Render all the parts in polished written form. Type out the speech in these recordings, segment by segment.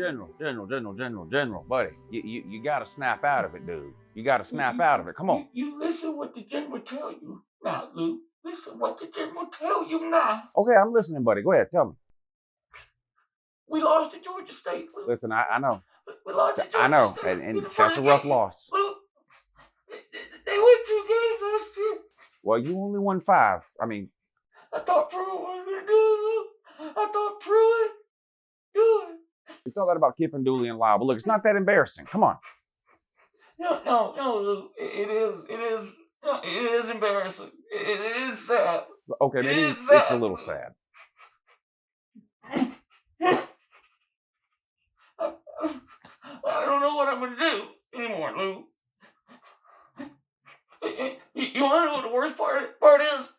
General, buddy. You got to snap out of it, dude. You got to snap out of it. Come on. You listen what the general tell you now, Lou. Listen what the general tell you now. Okay, I'm listening, buddy. Go ahead, tell me. We lost to Georgia State, Lou. Listen, I know. We lost to Georgia I know, State. and that's a rough loss. Lou, they won 2 games last year. Well, you only won 5. I mean, I thought Pruitt was going to do it, Lou. I thought Pruitt do it. you thought that about Kiffin, Dooley, and Lyle, but look, it's not that embarrassing. Come on. No, Lou. It is embarrassing. It is sad. Okay, maybe it's a little sad. I don't know what I'm going to do anymore, Lou. You want to know what the worst part is?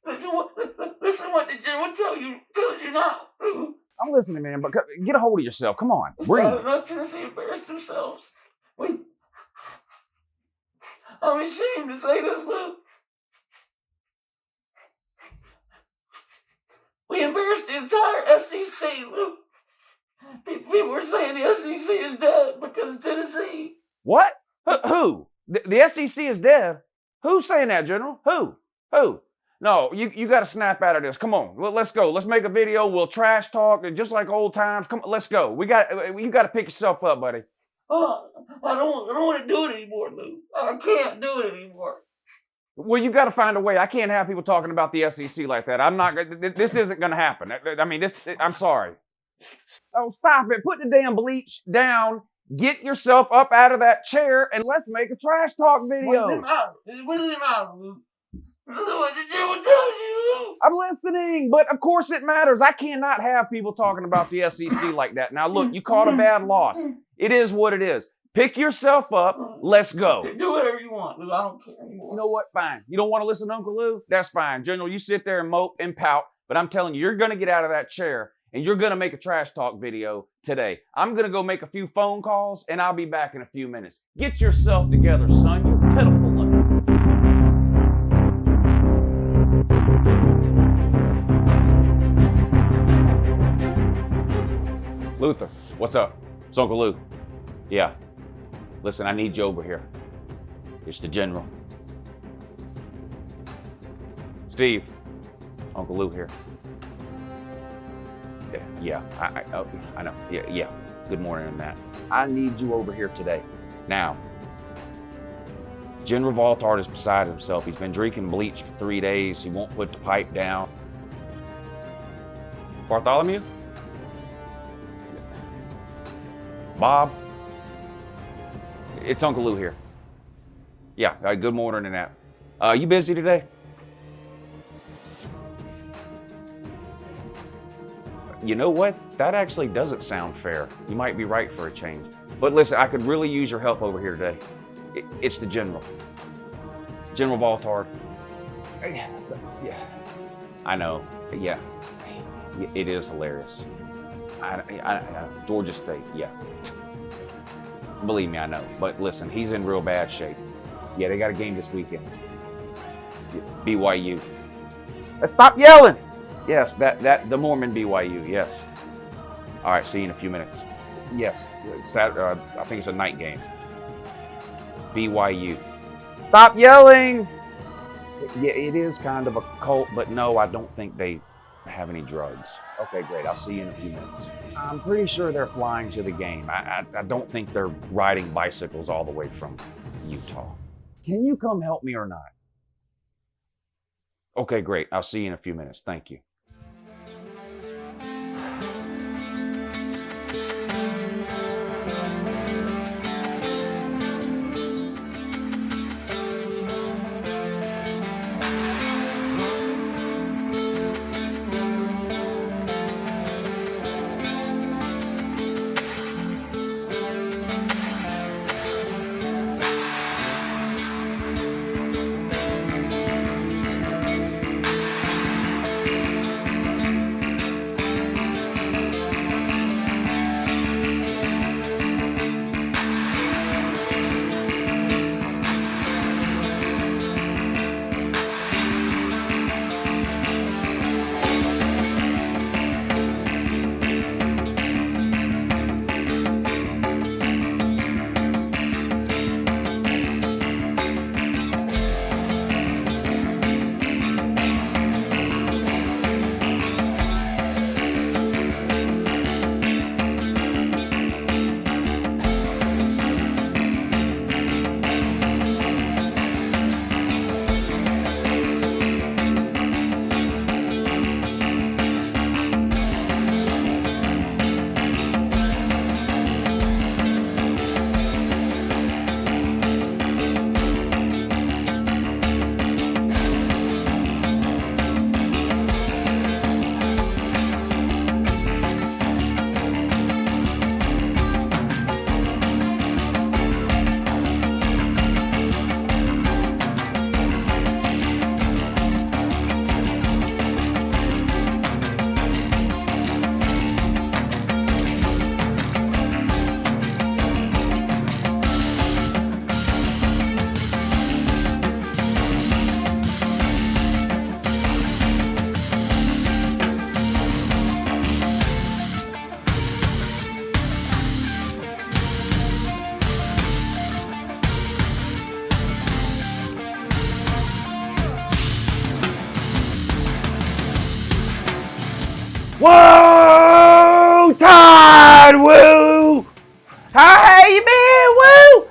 Listen what the general tells you now, Lou. I'm listening, man, but get a hold of yourself. Come on, breathe. Not Tennessee embarrassed themselves. I'm ashamed to say this, Lou. We embarrassed the entire SEC, Lou. People were saying the SEC is dead because of Tennessee. What? Who? The SEC is dead? Who's saying that, General? Who? No, you got to snap out of this. Come on, let's go. Let's make a video. We'll trash talk just like old times. Come on, let's go. You got to pick yourself up, buddy. I don't want to do it anymore, Lou. I can't do it anymore. Well, you got to find a way. I can't have people talking about the SEC like that. This isn't going to happen. I mean, I'm sorry. Oh, stop it. Put the damn bleach down. Get yourself up out of that chair and let's make a trash talk video. What does it matter, Lou? What the general tells you. I'm listening, but of course it matters. I cannot have people talking about the SEC like that. Now, look, you caught a bad loss. It is what it is. Pick yourself up. Let's go. Do whatever you want, Lou. I don't care anymore. You know what? Fine. You don't want to listen to Uncle Lou? That's fine. General, you sit there and mope and pout, but I'm telling you, you're going to get out of that chair and you're going to make a trash talk video today. I'm going to go make a few phone calls and I'll be back in a few minutes. Get yourself together, son. You're pitiful looking. Luther, what's up? It's Uncle Lou. Yeah. Listen, I need you over here. It's the General. Steve, Uncle Lou here. Yeah, I know. Yeah. Good morning, Matt. I need you over here today. Now, General Valtard is beside himself. He's been drinking bleach for 3 days. He won't put the pipe down. Bartholomew? Bob? It's Uncle Lou here. Yeah, good morning, Nat. You busy today? You know what? That actually doesn't sound fair. You might be right for a change. But listen, I could really use your help over here today. It's the General. General Valtard. Yeah. I know. Yeah. It is hilarious. Georgia State, yeah. Believe me, I know. But listen, he's in real bad shape. Yeah, they got a game this weekend. BYU. Stop yelling! Yes, the Mormon BYU, yes. All right, see you in a few minutes. Yes, Saturday, I think it's a night game. BYU. Stop yelling! Yeah, it is kind of a cult, but no, I don't think they have any drugs. Okay, great. I'll see you in a few minutes. I'm pretty sure they're flying to the game. I don't think they're riding bicycles all the way from Utah. Can you come help me or not? Okay, great. I'll see you in a few minutes. Thank you. Whoa, Todd, woo! How you been, woo?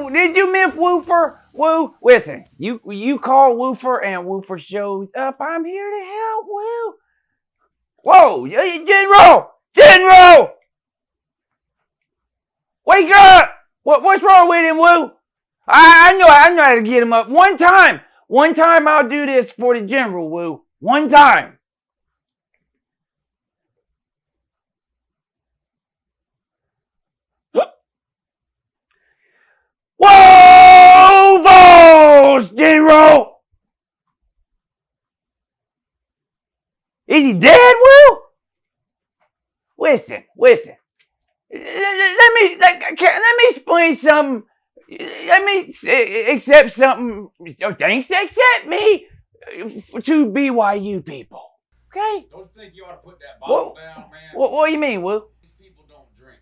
Did you miss Woofer? Woo, listen, you call Woofer and Woofer shows up. I'm here to help, woo. Whoa, General! Wake up! What's wrong with him, woo? I know how to get him up. One time I'll do this for the General, woo. One time. Whoa, Vols, General! Is he dead, woo? Listen. Let me explain something. Let me accept something. Thanks, accept me to BYU people. Okay? Don't you think you ought to put that bottle down, man? What do you mean, woo? These people don't drink.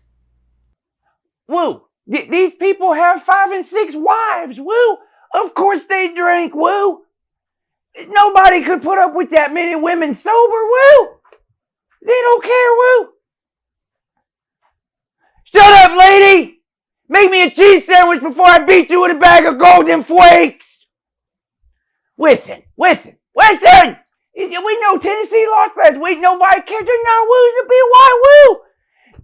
Woo, these people have 5 and 6 wives, woo. Of course they drink, woo. Nobody could put up with that many women sober, woo. They don't care, woo. Shut up, lady. Make me a cheese sandwich before I beat you with a bag of Golden Flakes. Listen. We know Tennessee lost last week. Nobody cares. They're not losing to BYU.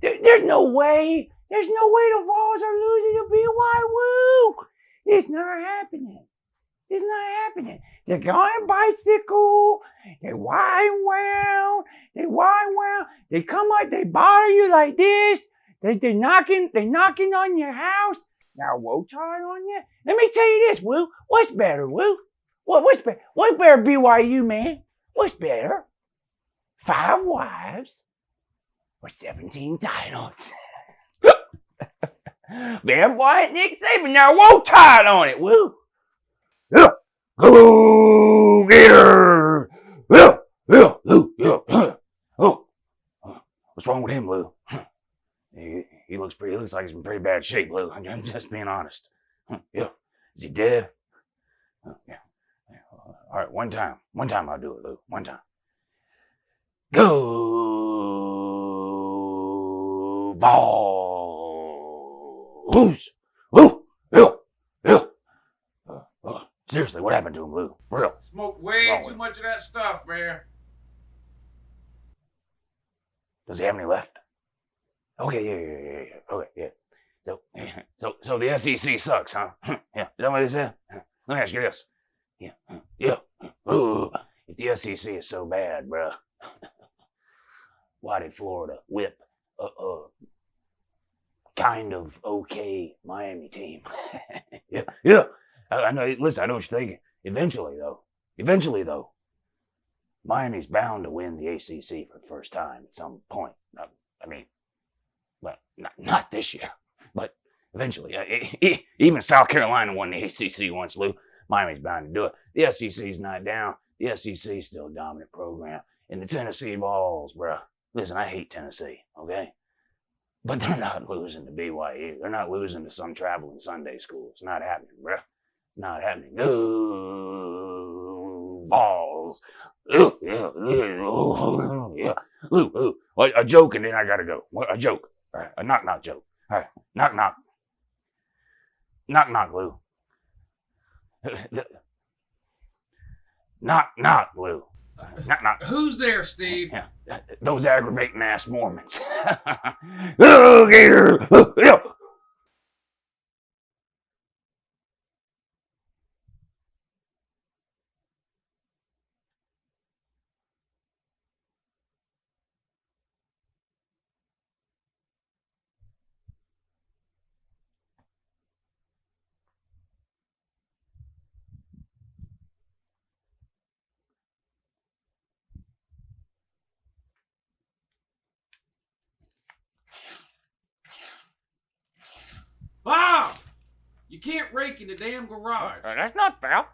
There's no way the Vols are losing to BYU. It's not happening. They're going bicycle. They wind round. They come up. They bother you like this. They're knocking on your house. Now, woe tied on you. Let me tell you this, Woo. What's better, Woo? What's better? What's better, BYU, man? What's better? 5 wives or 17 titles? Man, boy, Nick Saban now woe tied on it, Woo. Go Gators! Oh, what's wrong with him, Lou? He looks like he's in pretty bad shape, Lou. I'm just being honest. Yeah. Is he dead? Yeah. All right, one time I'll do it, Lou. One time. Go Vols! Woo! Seriously, what happened to him, Lou? For real. Smoked way too much of that stuff, man. Does he have any left? Okay, yeah. Okay, yeah. So the SEC sucks, huh? Yeah, is that what they said? Let me ask you this. Yeah. Ooh, if the SEC is so bad, bruh, why did Florida whip a kind of okay Miami team? Yeah. I know. Listen, I know what you're thinking. Eventually, though, Miami's bound to win the ACC for the first time at some point. I mean, well, not this year, but eventually. Even South Carolina won the ACC once, Lou. Miami's bound to do it. The SEC's not down. The SEC's still a dominant program. And the Tennessee Vols, bruh. Listen, I hate Tennessee, okay? But they're not losing to BYU. They're not losing to some traveling Sunday school. It's not happening, bruh. Not happening. Ooh, Vols. Yeah. Ooh. Well, a joke and then I gotta go. A joke. All right. A knock joke. All right. Knock. Knock, Lou. Knock, Lou. Knock. Who's there, Steve? Yeah. Those aggravating ass Mormons. Oh, Gator. Bob! You can't rake in the damn garage. That's not fair.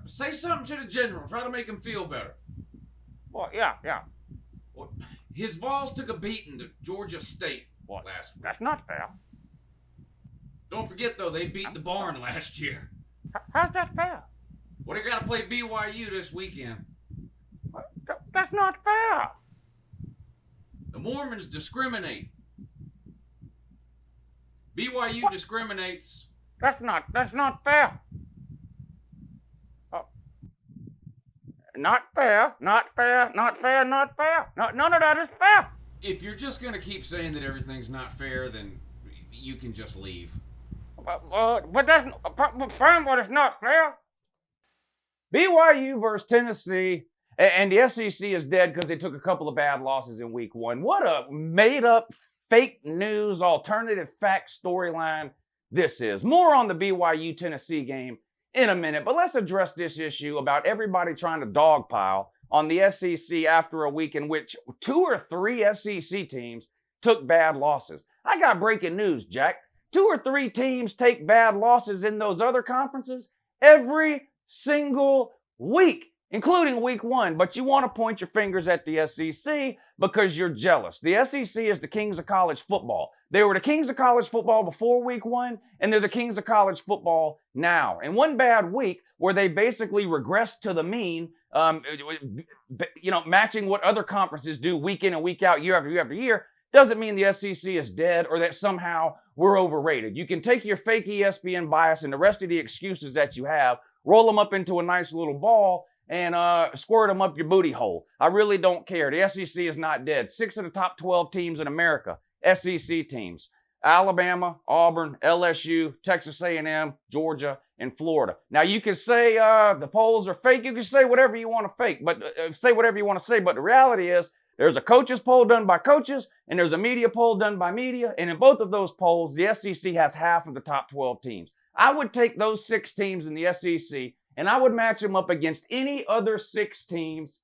Say something to the general. Try to make him feel better. Well, yeah. Well, his Vols took a beating to Georgia State last week. That's not fair. Don't forget, though, they beat the barn last year. How's that fair? Well, they got to play BYU this weekend. That's not fair. The Mormons discriminate. BYU discriminates. That's not fair. Not fair, not fair, not fair, not fair. No, none of that is fair. If you're just going to keep saying that everything's not fair, then you can just leave. But that's firm, but it's not fair. BYU versus Tennessee, and the SEC is dead because they took a couple of bad losses in week one. What a made-up, fake news, alternative fact storyline this is. More on the BYU-Tennessee game in a minute, but let's address this issue about everybody trying to dogpile on the SEC after a week in which 2 or 3 SEC teams took bad losses. I got breaking news, Jack. 2 or 3 teams take bad losses in those other conferences every single week, including week 1. But you want to point your fingers at the SEC because you're jealous. The SEC is the kings of college football. They were the kings of college football before week 1, and they're the kings of college football now. And one bad week where they basically regressed to the mean, matching what other conferences do week in and week out, year after year after year, doesn't mean the SEC is dead or that somehow we're overrated. You can take your fake ESPN bias and the rest of the excuses that you have, roll them up into a nice little ball, and squirt them up your booty hole. I really don't care. The SEC is not dead. 6 of the top 12 teams in America, SEC teams. Alabama, Auburn, LSU, Texas A&M, Georgia, and Florida. Now you can say the polls are fake. You can say whatever you want to fake, but say whatever you want to say. But the reality is, there's a coaches poll done by coaches, and there's a media poll done by media. And in both of those polls, the SEC has half of the top 12 teams. I would take those 6 teams in the SEC, and I would match them up against any other 6 teams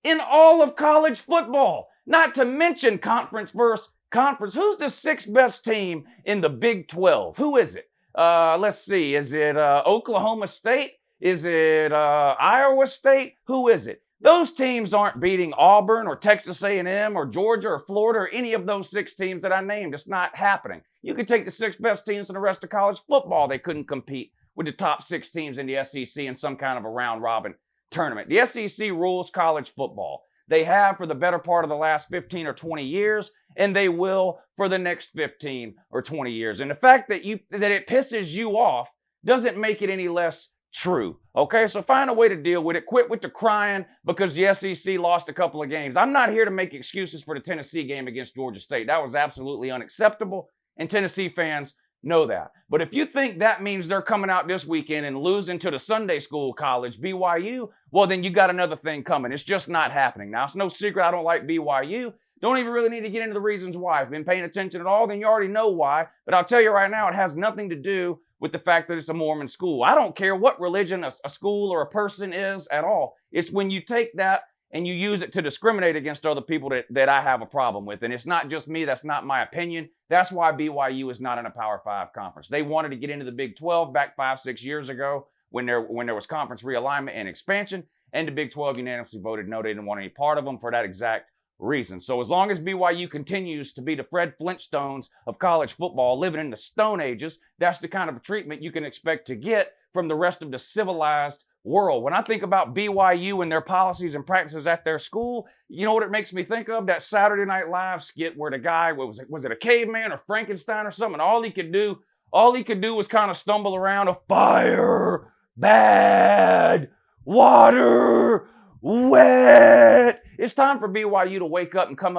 in all of college football. Not to mention conference versus conference. Who's the 6th best team in the Big 12? Who is it? Let's see. Is it Oklahoma State? Is it Iowa State? Who is it? Those teams aren't beating Auburn or Texas A&M or Georgia or Florida or any of those 6 teams that I named. It's not happening. You could take the 6 best teams in the rest of college football. They couldn't compete with the top 6 teams in the SEC in some kind of a round-robin tournament. The SEC rules college football. They have for the better part of the last 15 or 20 years, and they will for the next 15 or 20 years. And the fact that it pisses you off doesn't make it any less true. Okay, so find a way to deal with it. Quit with the crying because the SEC lost a couple of games. I'm not here to make excuses for the Tennessee game against Georgia State. That was absolutely unacceptable, and Tennessee fans know that. But if you think that means they're coming out this weekend and losing to the Sunday school college, BYU, well, then you got another thing coming. It's just not happening. Now, it's no secret I don't like BYU. Don't even really need to get into the reasons why. If you've been paying attention at all, then you already know why. But I'll tell you right now, it has nothing to do with the fact that it's a Mormon school. I don't care what religion a school or a person is at all. It's when you take that and you use it to discriminate against other people that I have a problem with. And it's not just me. That's not my opinion. That's why BYU is not in a Power 5 conference. They wanted to get into the Big 12 back 5-6 years ago when there was conference realignment and expansion, and the Big 12 unanimously voted no, they didn't want any part of them for that exact reason. So as long as BYU continues to be the Fred Flintstones of college football, living in the Stone Ages, that's the kind of treatment you can expect to get from the rest of the civilized world. When I think about BYU and their policies and practices at their school, you know what it makes me think of? That Saturday Night Live skit where the guy, was it a caveman or Frankenstein or something? All he could do was kind of stumble around a fire, bad, water, wet. It's time for BYU to wake up and come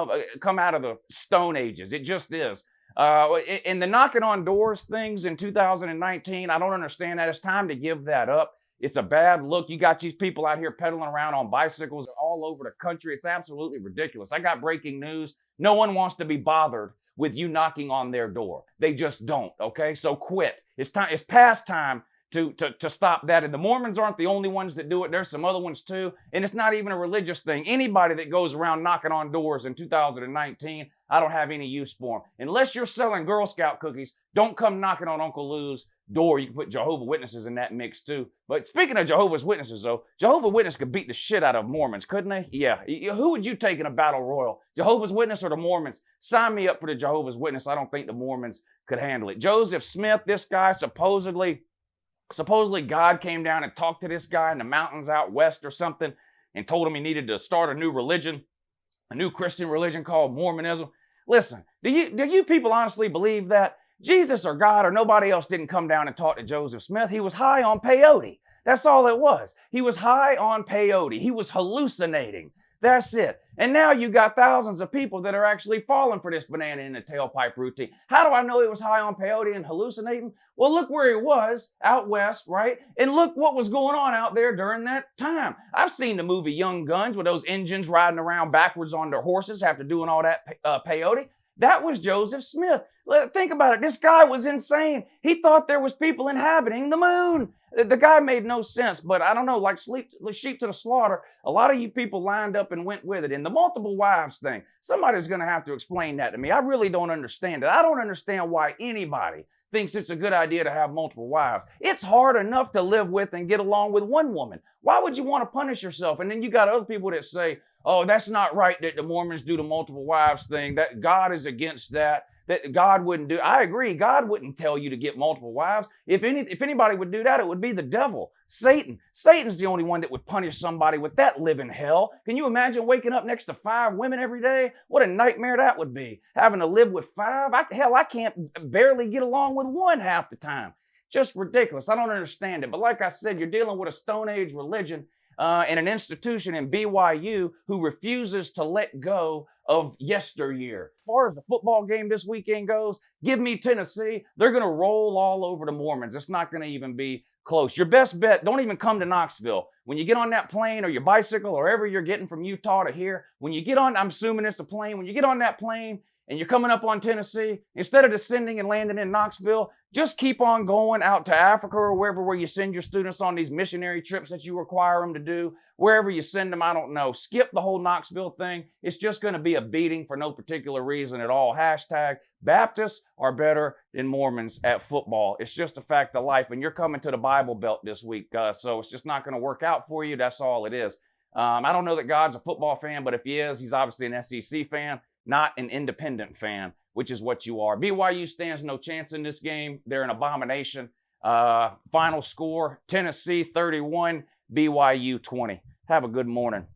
out of the Stone Ages. It just is. And the knocking on doors things in 2019, I don't understand that. It's time to give that up. It's a bad look. You got these people out here pedaling around on bicycles all over the country. It's absolutely ridiculous. I got breaking news. No one wants to be bothered with you knocking on their door. They just don't, okay? So quit. It's past time to stop that. And the Mormons aren't the only ones that do it. There's some other ones too. And it's not even a religious thing. Anybody that goes around knocking on doors in 2019, I don't have any use for them. Unless you're selling Girl Scout cookies, don't come knocking on Uncle Lou's door. You can put Jehovah's Witnesses in that mix too. But speaking of Jehovah's Witnesses, though, Jehovah's Witnesses could beat the shit out of Mormons, couldn't they? Yeah. Who would you take in a battle royal? Jehovah's Witness or the Mormons? Sign me up for the Jehovah's Witness. I don't think the Mormons could handle it. Joseph Smith, this guy, supposedly God came down and talked to this guy in the mountains out west or something and told him he needed to start a new religion, a new Christian religion called Mormonism. Listen, do you people honestly believe that? Jesus or God or nobody else didn't come down and talk to Joseph Smith. He was high on peyote. That's all it was. He was high on peyote. He was hallucinating. That's it. And now you got thousands of people that are actually falling for this banana in the tailpipe routine. How do I know he was high on peyote and hallucinating? Well, look where he was, out west, right? And look what was going on out there during that time. I've seen the movie Young Guns with those Indians riding around backwards on their horses after doing all that peyote. That was Joseph Smith. Think about it. This guy was insane. He thought there was people inhabiting the moon. The guy made no sense, but I don't know, like sheep to the slaughter, a lot of you people lined up and went with it. And the multiple wives thing, somebody's going to have to explain that to me. I really don't understand it. I don't understand why anybody thinks it's a good idea to have multiple wives. It's hard enough to live with and get along with one woman. Why would you want to punish yourself? And then you got other people that say, oh, that's not right that the Mormons do the multiple wives thing, that God is against that God wouldn't do. I agree, God wouldn't tell you to get multiple wives. If anybody would do that, it would be the devil, Satan. Satan's the only one that would punish somebody with that living hell. Can you imagine waking up next to 5 women every day? What a nightmare that would be, having to live with 5. I can't barely get along with 1 half the time. Just ridiculous. I don't understand it. But like I said, you're dealing with a Stone Age religion and an institution in BYU who refuses to let go of yesteryear. As far as the football game this weekend goes, give me Tennessee. They're going to roll all over the Mormons. It's not going to even be close. Your best bet, don't even come to Knoxville. When you get on that plane or your bicycle or wherever you're getting from Utah to here, when you get on, I'm assuming it's a plane, when you get on that plane and you're coming up on Tennessee, instead of descending and landing in Knoxville, just keep on going out to Africa or wherever where you send your students on these missionary trips that you require them to do. Wherever you send them, I don't know. Skip the whole Knoxville thing. It's just going to be a beating for no particular reason at all. Hashtag Baptists are better than Mormons at football. It's just a fact of life. And you're coming to the Bible Belt this week, so it's just not going to work out for you. That's all it is. I don't know that God's a football fan, but if he is, he's obviously an SEC fan, not an independent fan, which is what you are. BYU stands no chance in this game. They're an abomination. Final score, Tennessee 31, BYU 20. Have a good morning.